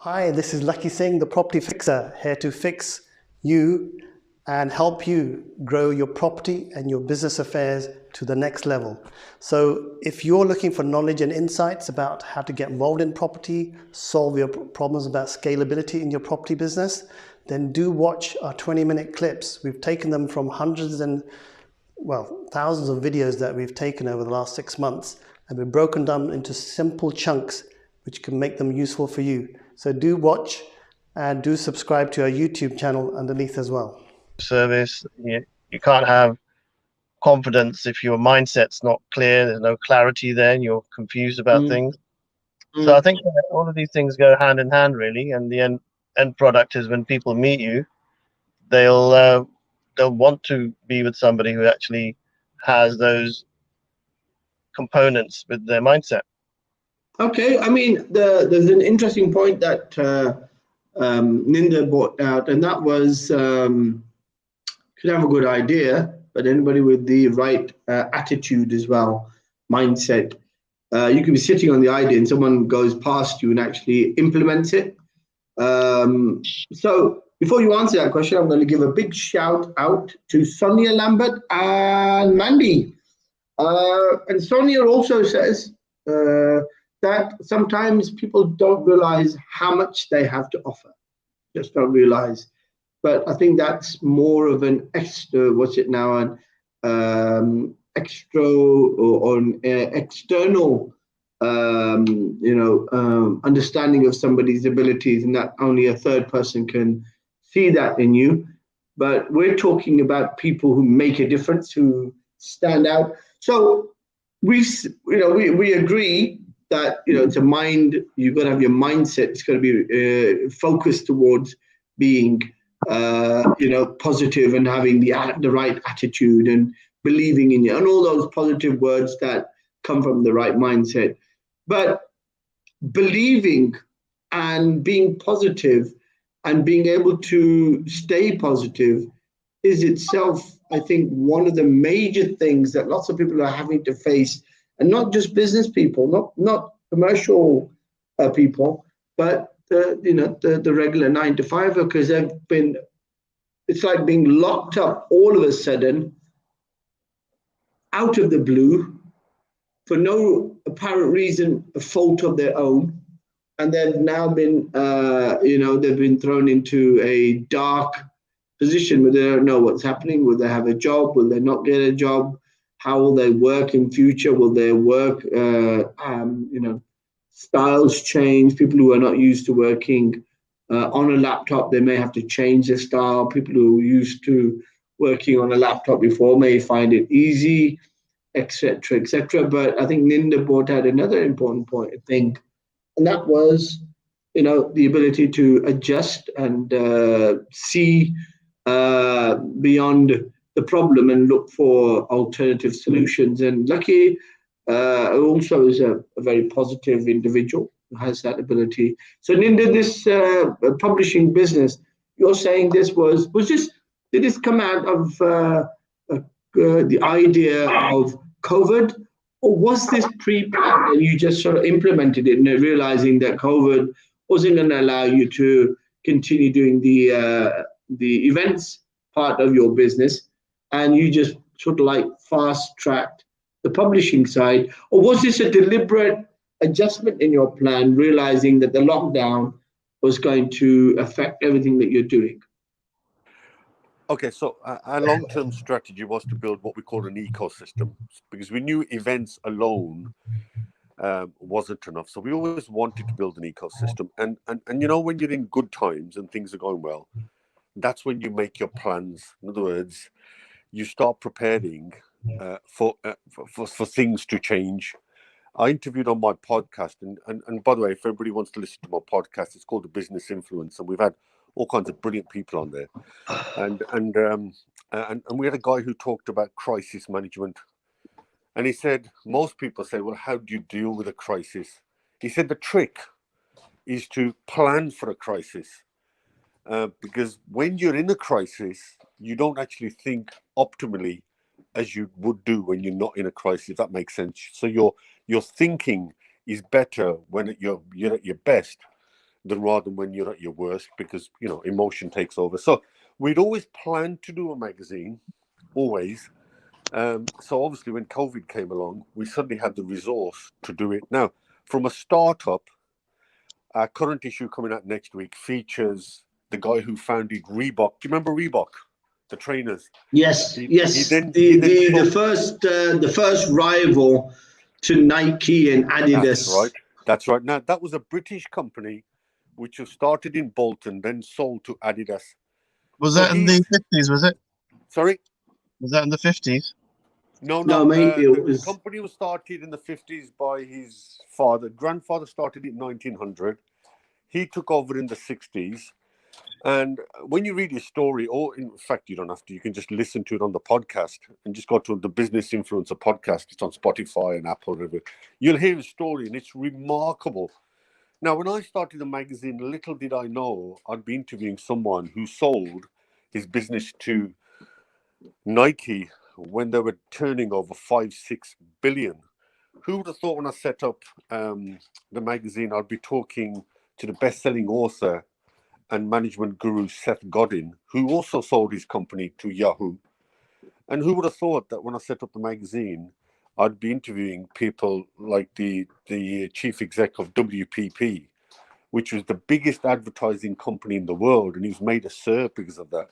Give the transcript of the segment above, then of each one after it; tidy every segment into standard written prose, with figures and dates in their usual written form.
Hi, this is Lakhi Singh, the property fixer, here to fix you and help you grow your property and your business affairs to the next level. So if you're looking for knowledge and insights about how to get involved in property, solve your problems about scalability in your property business, then do watch our 20-minute clips. We've taken them from hundreds and thousands of videos that we've taken over the last 6 months, and we've broken them into simple chunks which can make them useful for you. So do watch and do subscribe to our YouTube channel underneath as well. Service, you can't have confidence if your mindset's not clear, there's no clarity there, and you're confused about things. So I think all of these things go hand in hand, really, and the end product is when people meet you, they'll want to be with somebody who actually has those components with their mindset. Okay, I mean, there's an interesting point that Ninda brought out, and that was could have a good idea, but anybody with the right attitude as well, mindset. You can be sitting on the idea and someone goes past you and actually implements it. So before you answer that question, I'm going to give a big shout out to Sonia Lambert and Mandy. And Sonia also says that sometimes people don't realize how much they have to offer, just don't realize. But I think that's more of an extra, external, understanding of somebody's abilities, and that only a third person can see that in you. But we're talking about people who make a difference, who stand out. So we agree that it's a mind. You've got to have your mindset. It's got to be focused towards being positive and having the right attitude and believing in you and all those positive words that come from the right mindset. But believing and being positive and being able to stay positive is itself, I think, one of the major things that lots of people are having to face, and not just business people, not commercial people, but the regular 9-to-5 workers. It's like being locked up all of a sudden, out of the blue, for no apparent reason, a fault of their own, and they've now been, they've been thrown into a dark position where they don't know what's happening. Will they have a job? Will they not get a job? How will they work in future? Will their work, styles change? People who are not used to working on a laptop, they may have to change their style. People who are used to working on a laptop before may find it easy, etc., etc. But I think Ninda brought out another important point, I think, and that was, the ability to adjust and see beyond the problem and look for alternative solutions. And Lakhi also is a very positive individual who has that ability. So Ninda, this publishing business, you're saying this did this come out of the idea of COVID, or was this pre-planned and you just sort of implemented it and realizing that COVID wasn't going to allow you to continue doing the events part of your business, and you just sort of like fast-tracked the publishing side? Or was this a deliberate adjustment in your plan, realizing that the lockdown was going to affect everything that you're doing? Okay, so our long-term strategy was to build what we call an ecosystem, because we knew events alone wasn't enough. So we always wanted to build an ecosystem. And when you're in good times and things are going well, that's when you make your plans. In other words, you start preparing for things to change. I interviewed on my podcast, and by the way, if everybody wants to listen to my podcast, it's called The Business Influence, and we've had all kinds of brilliant people on there. And we had a guy who talked about crisis management. And he said, most people say, well, how do you deal with a crisis? He said the trick is to plan for a crisis. Because when you're in a crisis, you don't actually think optimally as you would do when you're not in a crisis, if that makes sense. So your thinking is better when you're at your best. than rather than when you're at your worst, because, you know, emotion takes over. So we'd always planned to do a magazine, always. So obviously when COVID came along, we suddenly had the resource to do it. Now, from a startup, our current issue coming out next week features the guy who founded Reebok. Do you remember Reebok, the trainers? Yes, the first rival to Nike and Adidas. That's right. Now, that was a British company which was started in Bolton, then sold to Adidas. Was that in the 50s, was it? Sorry? Was that in the 50s? No, mate, the company was started in the 50s by his grandfather started it in 1900. He took over in the 60s. And when you read his story, or in fact, you don't have to, you can just listen to it on the podcast and just go to the Business Influencer podcast. It's on Spotify and Apple. You'll hear his story, and it's remarkable. Now, when I started the magazine, little did I know I'd be interviewing someone who sold his business to Nike when they were turning over 5-6 billion. Who would have thought when I set up the magazine, I'd be talking to the best-selling author and management guru Seth Godin, who also sold his company to Yahoo. And who would have thought that when I set up the magazine, I'd be interviewing people like the chief exec of WPP, which was the biggest advertising company in the world, and he's made a sir because of that.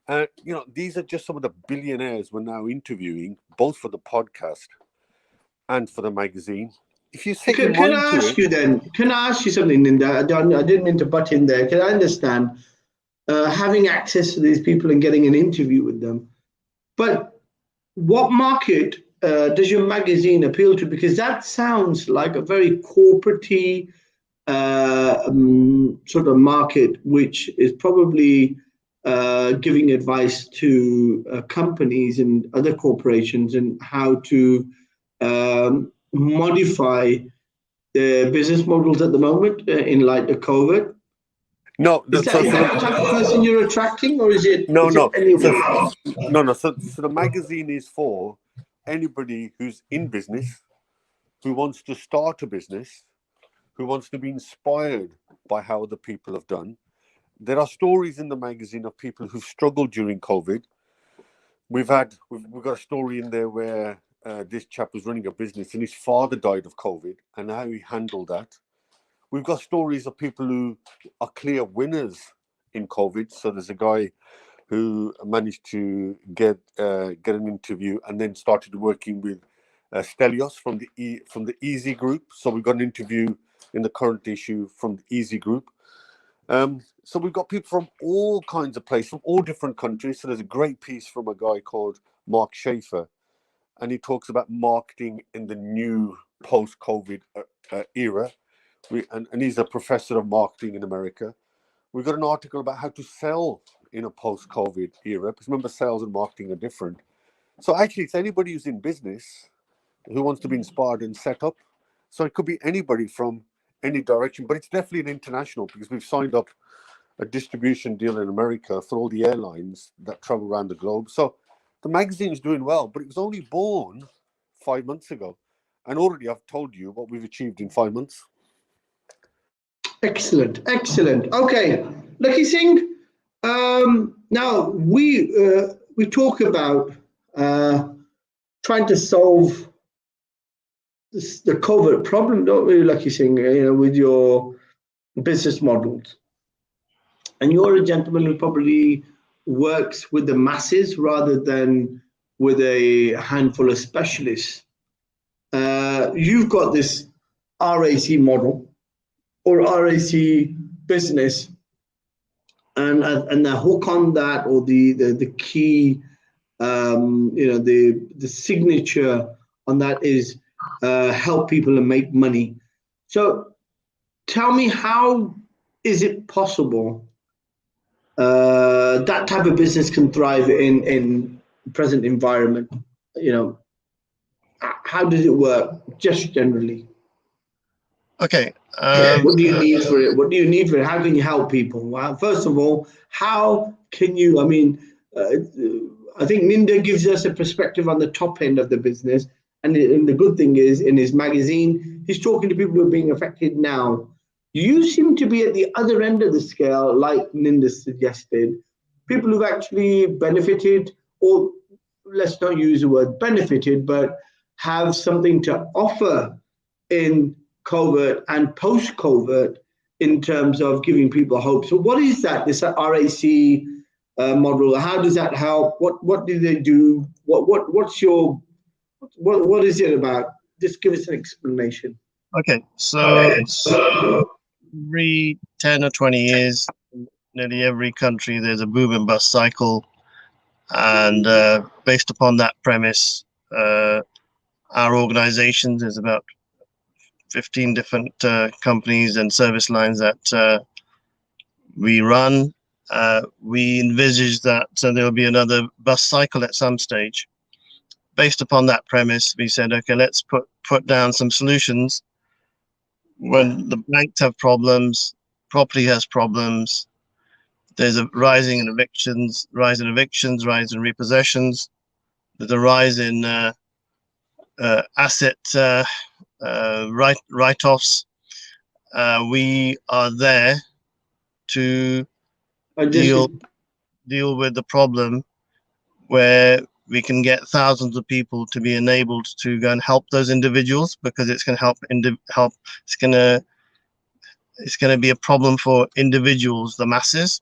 And, you know, these are just some of the billionaires we're now interviewing, both for the podcast and for the magazine. If you say can I ask you something, Linda? I didn't mean to butt in there. Can I understand having access to these people and getting an interview with them? But what market does your magazine appeal to? Because that sounds like a very corporate-y sort of market, which is probably giving advice to companies and other corporations and how to modify the business models at the moment in light of COVID. No, is that the type of person you're attracting, or is it no? So the magazine is for anybody who's in business, who wants to start a business, who wants to be inspired by how other people have done. There are stories in the magazine of people who've struggled during COVID. We've got a story in there where this chap was running a business and his father died of COVID and how he handled that. We've got stories of people who are clear winners in COVID. So there's a guy who managed to get an interview and then started working with Stelios from the Easy Group. So we've got an interview in the current issue from the Easy Group. So we've got people from all kinds of places, from all different countries. So there's a great piece from a guy called Mark Schaefer, and he talks about marketing in the new post-COVID era. And he's a professor of marketing in America. We've got an article about how to sell in a post-COVID era, because remember, sales and marketing are different. So actually, it's anybody who's in business who wants to be inspired and set up. So it could be anybody from any direction, but it's definitely an international, because we've signed up a distribution deal in America for all the airlines that travel around the globe. So the magazine is doing well, but it was only born 5 months ago. And already I've told you what we've achieved in 5 months. Excellent. Okay, Lakhi Singh, now we talk about trying to solve the COVID problem, don't we, Lakhi Singh, with your business models. And you're a gentleman who probably works with the masses rather than with a handful of specialists. You've got this RAC model or RAC business, and the hook on that, or the key, the signature on that is help people and make money. So tell me, how is it possible that type of business can thrive in present environment? How does it work, just generally? Okay. What do you need for it? How can you help people? Well, first of all, how can you? I think Ninda gives us a perspective on the top end of the business, and the good thing is, in his magazine, he's talking to people who are being affected now. You seem to be at the other end of the scale, like Ninda suggested. People who've actually benefited, or let's not use the word benefited, but have something to offer in covert and post-covert in terms of giving people hope. So what is that, this RAC model? How does that help? What do they do? What is it about? Just give us an explanation. Okay, so every 10 or 20 years, nearly every country, there's a boom and bust cycle. And based upon that premise, our organizations, there's about 15 different companies and service lines that we run. We envisage that there'll be another bust cycle at some stage. Based upon that premise, we said, okay, let's put down some solutions. When the banks have problems, property has problems, there's a rise in evictions, rise in repossessions, there's a rise in asset write-offs. We are there to deal with the problem, where we can get thousands of people to be enabled to go and help those individuals, because it's going to help. It's going to be a problem for individuals, the masses.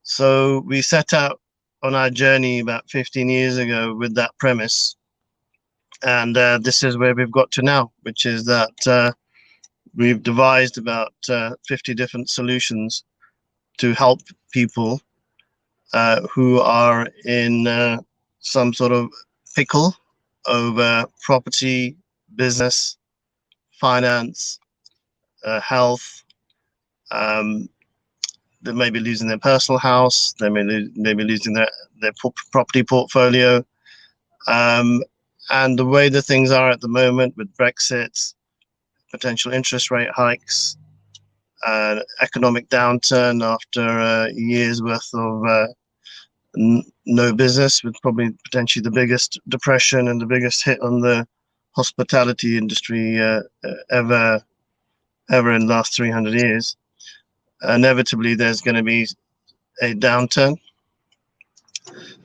So we set out on our journey about 15 years ago with that premise, and this is where we've got to now, which is that we've devised about 50 different solutions to help people who are in some sort of pickle over property, business, finance, health. They may be losing their personal house, they may be losing their property portfolio. And the way the things are at the moment, with Brexit, potential interest rate hikes, economic downturn after a year's worth of no business, with probably potentially the biggest depression and the biggest hit on the hospitality industry ever in the last 300 years. Inevitably, there's going to be a downturn.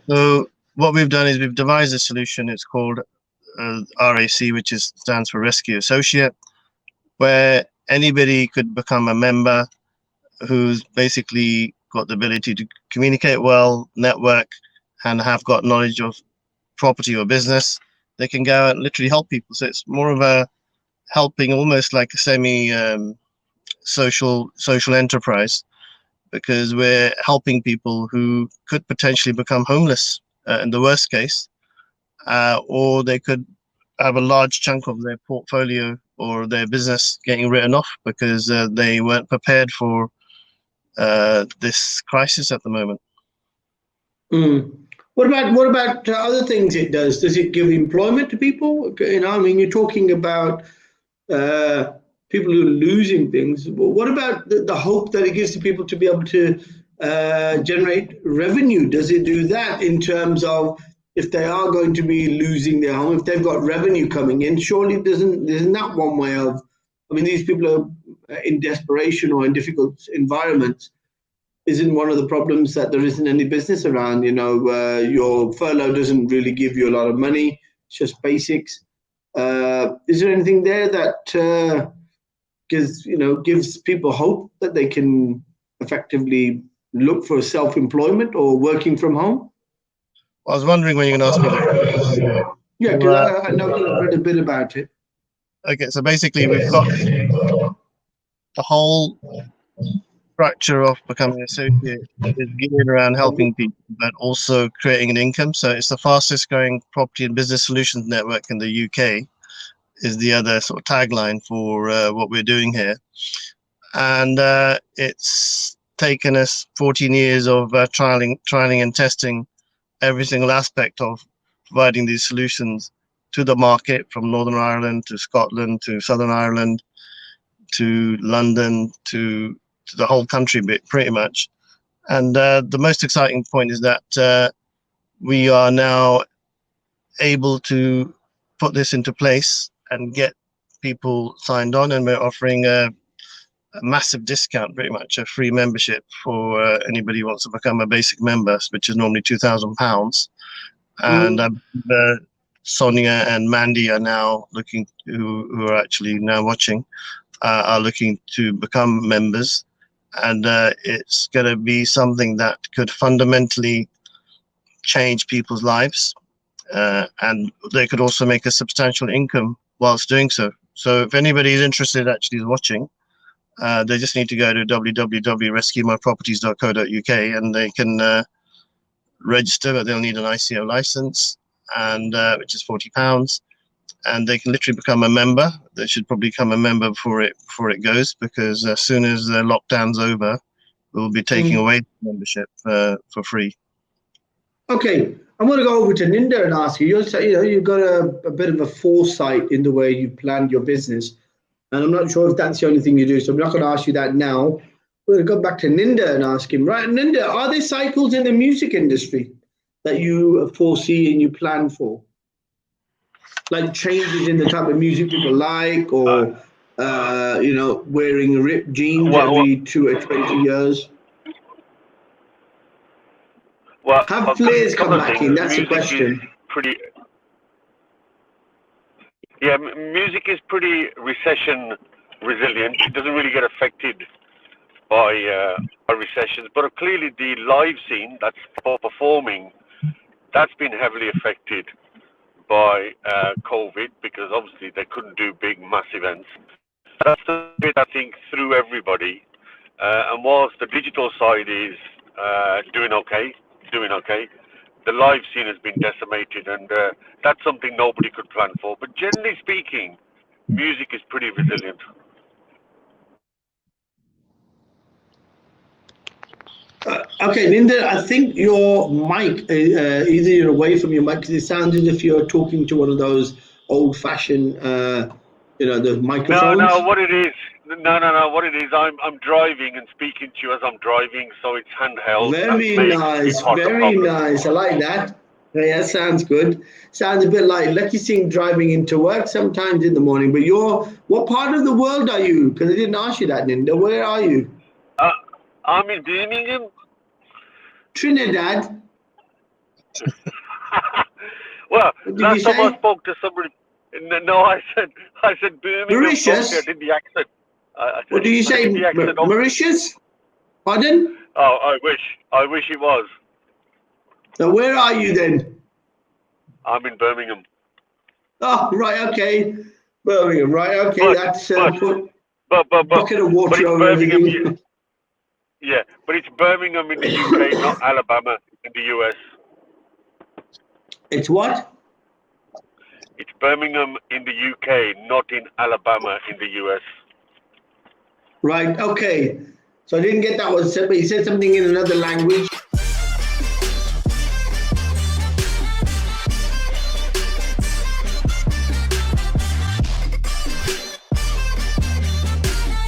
So what we've done is we've devised a solution. It's called RAC, which stands for Rescue Associate, where anybody could become a member who's basically got the ability to communicate well, network, and have got knowledge of property or business. They can go out and literally help people. So it's more of a helping, almost like a semi social enterprise, because we're helping people who could potentially become homeless in the worst case, or they could have a large chunk of their portfolio or their business getting written off because they weren't prepared for this crisis at the moment. What about other things it does? Does it give employment to people? I mean, you're talking about people who are losing things. What about the hope that it gives to people to be able to generate revenue? Does it do that in terms of, if they are going to be losing their home, if they've got revenue coming in? Surely isn't that one way of, I mean, these people are in desperation or in difficult environments. Isn't one of the problems that there isn't any business around? Your furlough doesn't really give you a lot of money. It's just basics. Is there anything there that gives people hope that they can effectively look for self-employment or working from home? I was wondering when you're going to ask me that. Yeah, because I know a little bit about it. Okay, so basically we've got the whole structure of becoming an associate is geared around helping people, but also creating an income. So it's the fastest growing property and business solutions network in the UK, is the other sort of tagline for what we're doing here. And it's taken us 14 years of trialing and testing every single aspect of providing these solutions to the market, from Northern Ireland to Scotland to Southern Ireland to London to the whole country, pretty much. And the most exciting point is that we are now able to put this into place and get people signed on, and we're offering a massive discount, pretty much a free membership for anybody who wants to become a basic member, which is normally £2,000. And Sonia and Mandy are now looking, who are actually now watching, are looking to become members. And it's going to be something that could fundamentally change people's lives. And they could also make a substantial income whilst doing so. So if anybody is interested, actually is watching, they just need to go to www.rescuemyproperties.co.uk and they can register, but they'll need an ICO license, and which is £40, and they can literally become a member. They should probably become a member before it goes, because as soon as the lockdown's over, we'll be taking away the membership for free. Okay, I'm going to go over to Ninda and ask you. You've got a bit of a foresight in the way you planned your business, and I'm not sure if that's the only thing you do. So I'm not going to ask you that now. We're going to go back to Ninda and ask him. Right, Ninda, are there cycles in the music industry that you foresee and you plan for? Like changes in the type of music people like, or wearing ripped jeans every 2 or 20 years? Well, have flares come back in? That's the question. Music is pretty recession resilient. It doesn't really get affected by recessions, but clearly the live scene, that's for performing, that's been heavily affected by COVID, because obviously they couldn't do big mass events. That's the bit, I think, through everybody. And whilst the digital side is doing okay, the live scene has been decimated, and that's something nobody could plan for. But generally speaking, music is pretty resilient. Okay, Ninda, I think your mic, either you're away from your mic, because it sounds as if you're talking to one of those old-fashioned, the microphones. No, what it is, what it is, I'm driving and speaking to you as I'm driving, so it's handheld. Very nice, very nice. I like that. Yeah, sounds good. Sounds a bit like Lakhi Singh driving into work sometimes in the morning. But what part of the world are you? Because I didn't ask you that, Ninda. Where are you? I'm in Birmingham. Trinidad. Well, last time I spoke to somebody, no, I said Birmingham. Mauritius. I did the accent. What do you say? Mauritius? Pardon? Oh, I wish it was. So where are you then? I'm in Birmingham. Oh, right, okay. Birmingham, right, okay. But bucket of water over everything. Yeah, but it's Birmingham in the UK, not Alabama in the US. It's what? It's Birmingham in the UK, not in Alabama in the US. Right, okay. So I didn't get that one said, but he said something in another language.